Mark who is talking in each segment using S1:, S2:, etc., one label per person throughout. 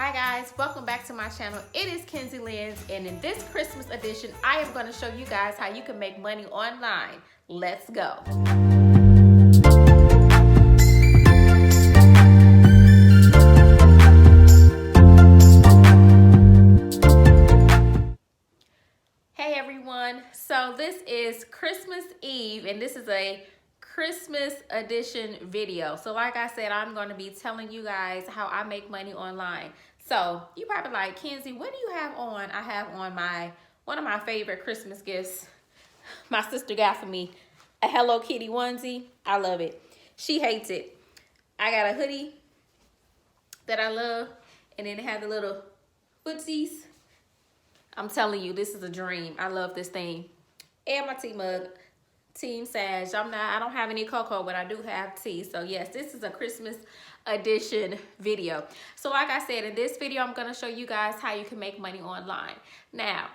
S1: Hi guys, welcome back to my channel. It is Kenzie Lynn's, and in this Christmas edition, I am going to show you guys how you can make money online. Let's go. Hey everyone, so this is Christmas Eve, and this is a Christmas edition video. So like I said, I'm going to be telling you guys how I make money online. So you probably like, Kenzie, what do you have on? I have on one of my favorite Christmas gifts my sister got for me, a Hello Kitty onesie. I love it. She hates it. I got a hoodie that I love, and then it had the little footsies. I'm telling you, this is a dream. I love this thing. And my tea mug, Team Sag. I don't have any cocoa, but I do have tea. So yes, this is a Christmas edition video. So like I said, in this video, I'm gonna show you guys how you can make money online. Now,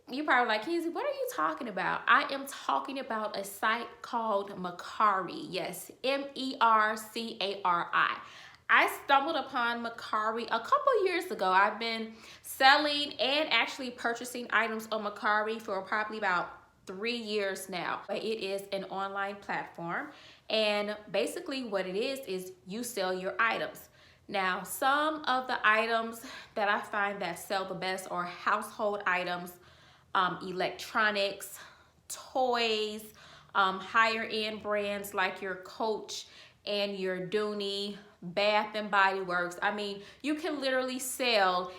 S1: you're probably like, Kenzie, what are you talking about? I am talking about a site called Mercari. Yes, M-E-R-C-A-R-I. I stumbled upon Mercari a couple years ago. I've been selling and actually purchasing items on Mercari for probably about 3 years now. It is an online platform, and basically what it is you sell your items. Now, some of the items that I find that sell the best are household items, electronics, toys, higher end brands like your Coach and your Dooney, Bath and Body Works. I mean, you can literally sell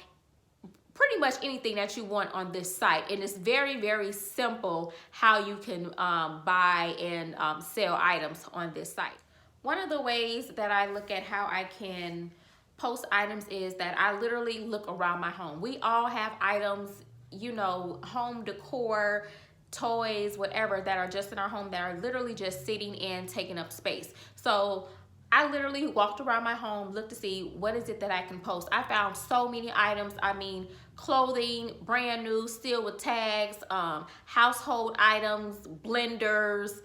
S1: pretty much anything that you want on this site, and it's very, very simple how you can buy and sell items on this site. One of the ways that I look at how I can post items is that I literally look around my home. We all have items, you know, home decor, toys, whatever, that are just in our home that are literally just sitting and taking up space. So I literally walked around my home, looked to see what is it that I can post. I found so many items. I mean, clothing, brand new, still with tags, household items, blenders,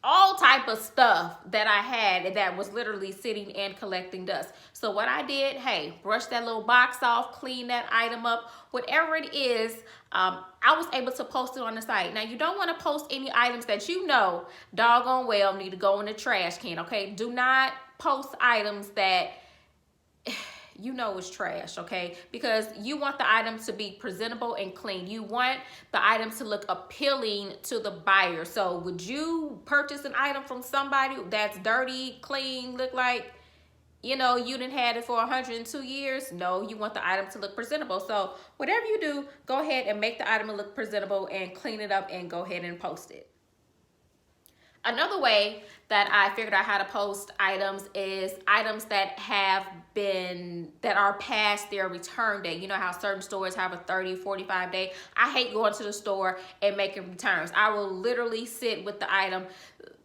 S1: all type of stuff that I had that was literally sitting and collecting dust. So what I did, hey, brush that little box off, clean that item up, whatever it is, I was able to post it on the site. Now, you don't want to post any items that you know doggone well need to go in the trash can, okay? Do not post items that you know is trash, okay? Because you want the items to be presentable and clean. You want the items to look appealing to the buyer. So would you purchase an item from somebody that's dirty, clean, look like, you know, you didn't had it for 102 years? No, you want the item to look presentable. So whatever you do, go ahead and make the item look presentable and clean it up and go ahead and post it. Another way that I figured out how to post items is items that are past their return date. You know how certain stores have a 30, 45 day. I hate going to the store and making returns. I will literally sit with the item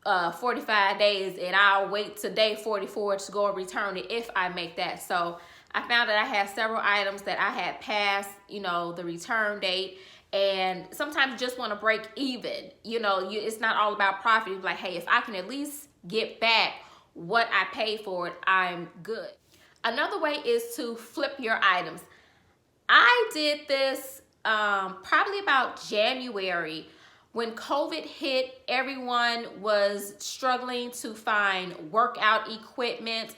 S1: 45 days, and I'll wait to day 44 to go and return it if I make that. So I found that I had several items that I had passed, you know, the return date. And sometimes you just want to break even. You know, it's not all about profit. You're like, hey, if I can at least get back what I paid for it, I'm good. Another way is to flip your items. I did this probably about January. When COVID hit, everyone was struggling to find workout equipment.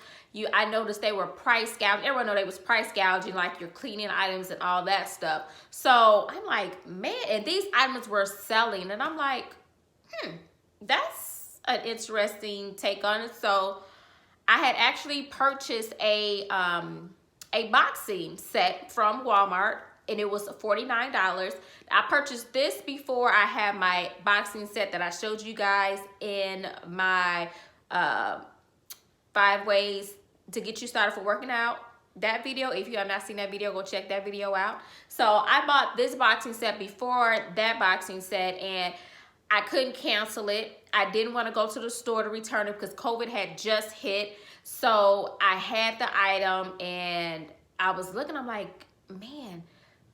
S1: I noticed they were price gouging. Everyone know they was price gouging, like your cleaning items and all that stuff. So I'm like, man, and these items were selling, and I'm like, that's an interesting take on it. So I had actually purchased a boxing set from Walmart, and it was $49. I purchased this before I had my boxing set that I showed you guys in my 5 ways to get you started for working out. That video, if you have not seen that video, go check that video out. So I bought this boxing set before that boxing set, and I couldn't cancel it. I didn't want to go to the store to return it because COVID had just hit. So I had the item, and I was looking, I'm like, man,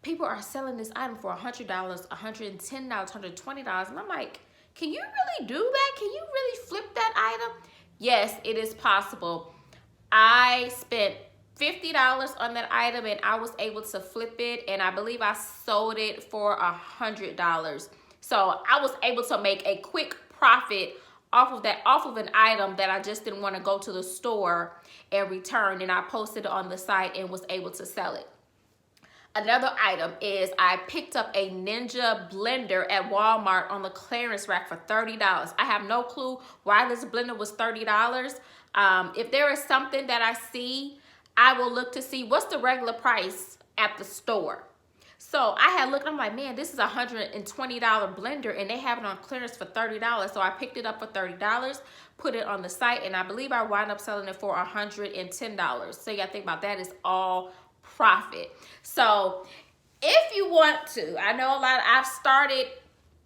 S1: people are selling this item for $100, $110, $120. And I'm like, can you really do that? Can you really flip that item? Yes, it is possible. I spent $50 on that item, and I was able to flip it, and I believe I sold it for $100. So I was able to make a quick profit off of an item that I just didn't want to go to the store and return, and I posted it on the site and was able to sell it. Another item is I picked up a Ninja blender at Walmart on the clearance rack for $30. I have no clue why this blender was $30. If there is something that I see, I will look to see what's the regular price at the store. So I had looked, I'm like, man, this is a $120 blender and they have it on clearance for $30. So I picked it up for $30, put it on the site, and I believe I wound up selling it for $110. So you gotta think about that, is all profit. So if you want to, I know I've started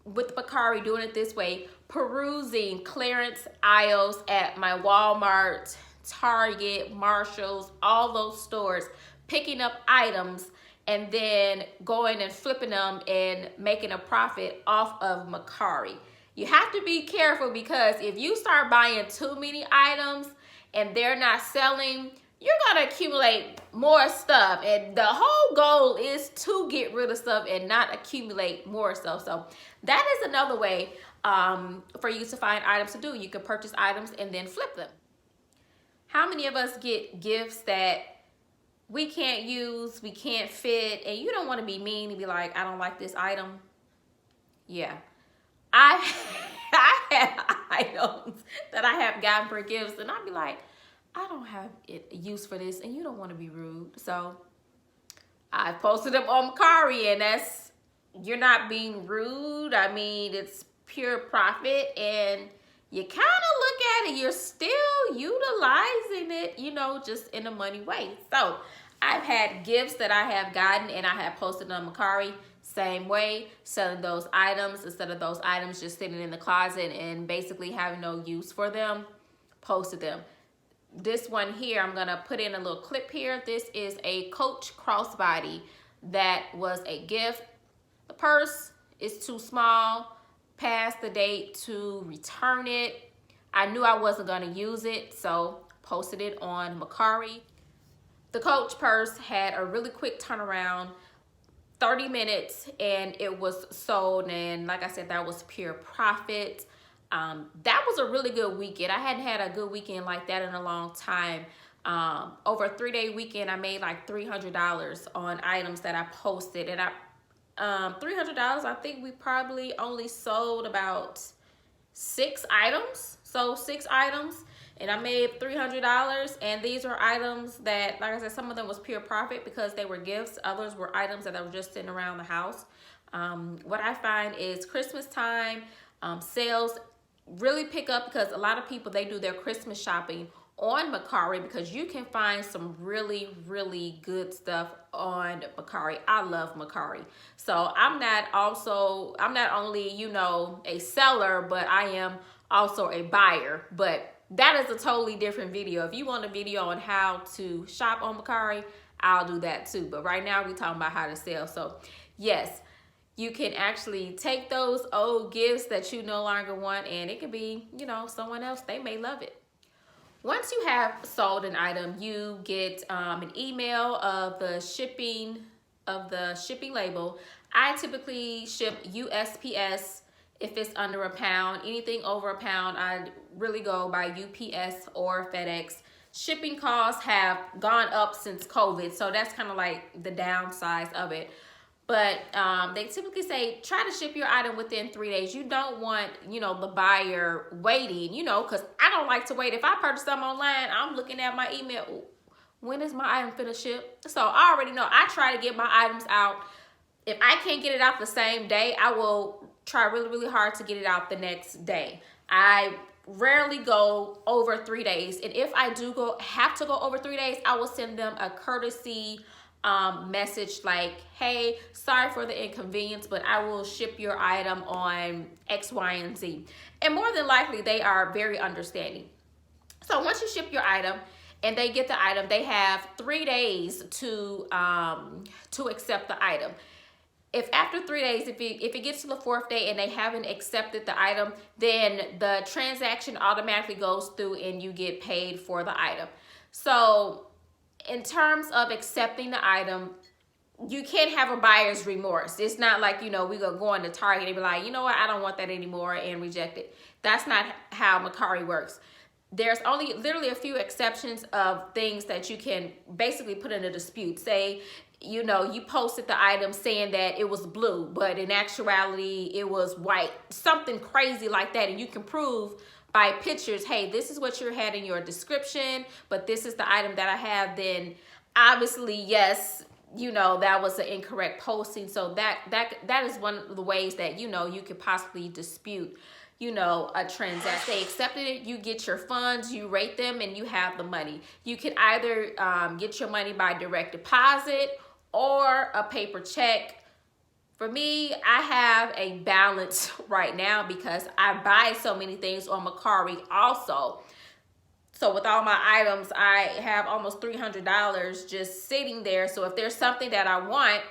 S1: with Mercari doing it this way, perusing clearance aisles at my Walmart, Target, Marshalls, all those stores, picking up items and then going and flipping them and making a profit off of Mercari. You have to be careful, because if you start buying too many items and they're not selling, you're gonna accumulate more stuff, and the whole goal is to get rid of stuff and not accumulate more stuff. So that is another way for you to find items to do. You can purchase items and then flip them. How many of us get gifts that we can't use, we can't fit, and you don't want to be mean and be like, I don't like this item? Yeah, I have items that I have gotten for gifts, and I'd be like, I don't have use for this, and you don't want to be rude. So I posted them on Mercari, and you're not being rude. I mean, it's pure profit, and you kind of look at it, you're still utilizing it, just in a money way. So I've had gifts that I have gotten and I have posted on Mercari, same way, selling those items instead of those items just sitting in the closet and basically having no use for them, posted them. This one here, I'm gonna put in a little clip here. This is a Coach crossbody that was a gift. The purse is too small, past the date to return it. I knew I wasn't gonna use it, so posted it on Mercari. The Coach purse had a really quick turnaround, 30 minutes, and it was sold, and like I said, that was pure profit. That was a really good weekend. I hadn't had a good weekend like that in a long time. Over a 3-day weekend, I made like $300 on items that I posted, and $300, I think we probably only sold about 6 items. So 6 items, and I made $300, and these are items that, like I said, some of them was pure profit because they were gifts. Others were items that were just sitting around the house. What I find is Christmas time, sales really pick up, because a lot of people, they do their Christmas shopping on Mercari, because you can find some really, really good stuff on Mercari. I love Mercari. So I'm not only, a seller, but I am also a buyer. But that is a totally different video. If you want a video on how to shop on Mercari, I'll do that too. But right now we're talking about how to sell. So yes, you can actually take those old gifts that you no longer want, and it could be, someone else, they may love it. Once you have sold an item, you get an email of the shipping label. I typically ship USPS if it's under a pound. Anything over a pound, I really go by UPS or FedEx. Shipping costs have gone up since COVID, so that's kind of like the downside of it. But they typically say try to ship your item within 3 days. You don't want, the buyer waiting, because I don't like to wait. If I purchase something online, I'm looking at my email. Ooh, when is my item finna ship? So I already know. I try to get my items out. If I can't get it out the same day, I will try really, really hard to get it out the next day. I rarely go over 3 days. And if I do have to go over 3 days, I will send them a courtesy message like, hey, sorry for the inconvenience, but I will ship your item on X, Y, and Z. And more than likely, they are very understanding. So once you ship your item and they get the item, they have 3 days to accept the item. If after 3 days, if it gets to the 4th day and they haven't accepted the item, then the transaction automatically goes through and you get paid for the item. So in terms of accepting the item, you can't have a buyer's remorse. It's not like, you know, we gonna go into Target and be like, you know what, I don't want that anymore and reject it. That's not how Mercari works. There's only literally a few exceptions of things that you can basically put in a dispute. Say, you know, you posted the item saying that it was blue, but in actuality it was white, something crazy like that, and you can prove by pictures, hey, this is what you had in your description, but this is the item that I have, then obviously, yes, you know, that was an incorrect posting. So that is one of the ways that, you know, you could possibly dispute, you know, a transaction. They accepted it, you get your funds, you rate them, and you have the money. You can either get your money by direct deposit or a paper check. For me, I have a balance right now because I buy so many things on Mercari also. So with all my items, I have almost $300 just sitting there. So if there's something that I want,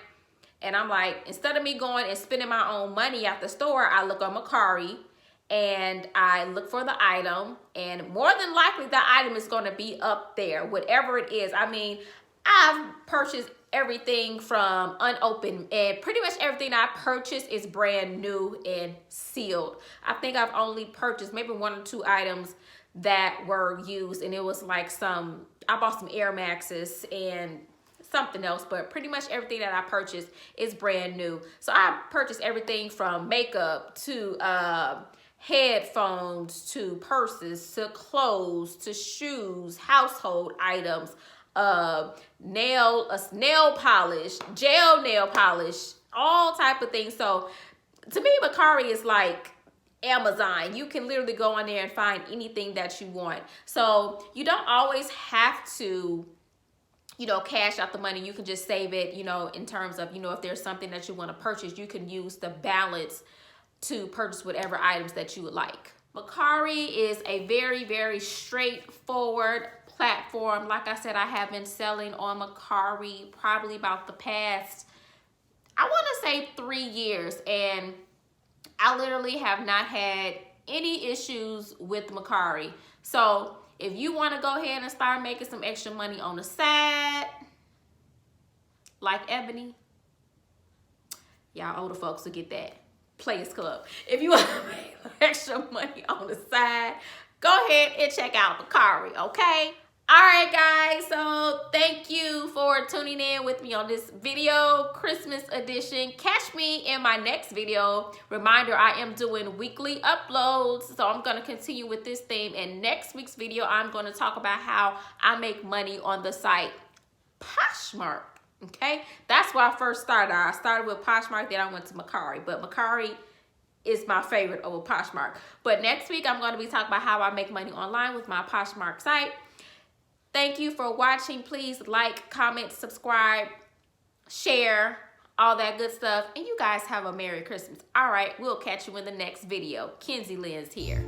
S1: and I'm like, instead of me going and spending my own money at the store, I look on Mercari and I look for the item, and more than likely the item is going to be up there, whatever it is. I mean, I've purchased everything from unopened, and pretty much everything I purchased is brand new and sealed. I think I've only purchased maybe 1 or 2 items that were used, and it was like I bought some Air Maxes and something else, but pretty much everything that I purchased is brand new. So I purchased everything from makeup to headphones to purses to clothes to shoes, household items, nail polish, gel nail polish, all type of things. So to me, Mercari is like Amazon. You can literally go on there and find anything that you want. So you don't always have to, you know, cash out the money. You can just save it, you know, in terms of, you know, if there's something that you want to purchase, you can use the balance to purchase whatever items that you would like. Mercari is a very, very straightforward platform. Like I said, I have been selling on Mercari probably about the past, I want to say 3 years, and I literally have not had any issues with Mercari. So if you want to go ahead and start making some extra money on the side, like Ebony, y'all older folks will get that. Players Club. If you want to make extra money on the side, go ahead and check out Mercari, okay? All right, guys, so thank you for tuning in with me on this video, Christmas edition. Catch me in my next video. Reminder, I am doing weekly uploads, so I'm going to continue with this theme. In next week's video, I'm going to talk about how I make money on the site Poshmark, okay? That's where I first started. I started with Poshmark, then I went to Mercari, but Mercari is my favorite over Poshmark. But next week, I'm going to be talking about how I make money online with my Poshmark site. Thank you for watching. Please like, comment, subscribe, share, all that good stuff. And you guys have a Merry Christmas. All right, we'll catch you in the next video. Kenzie Lynn's here.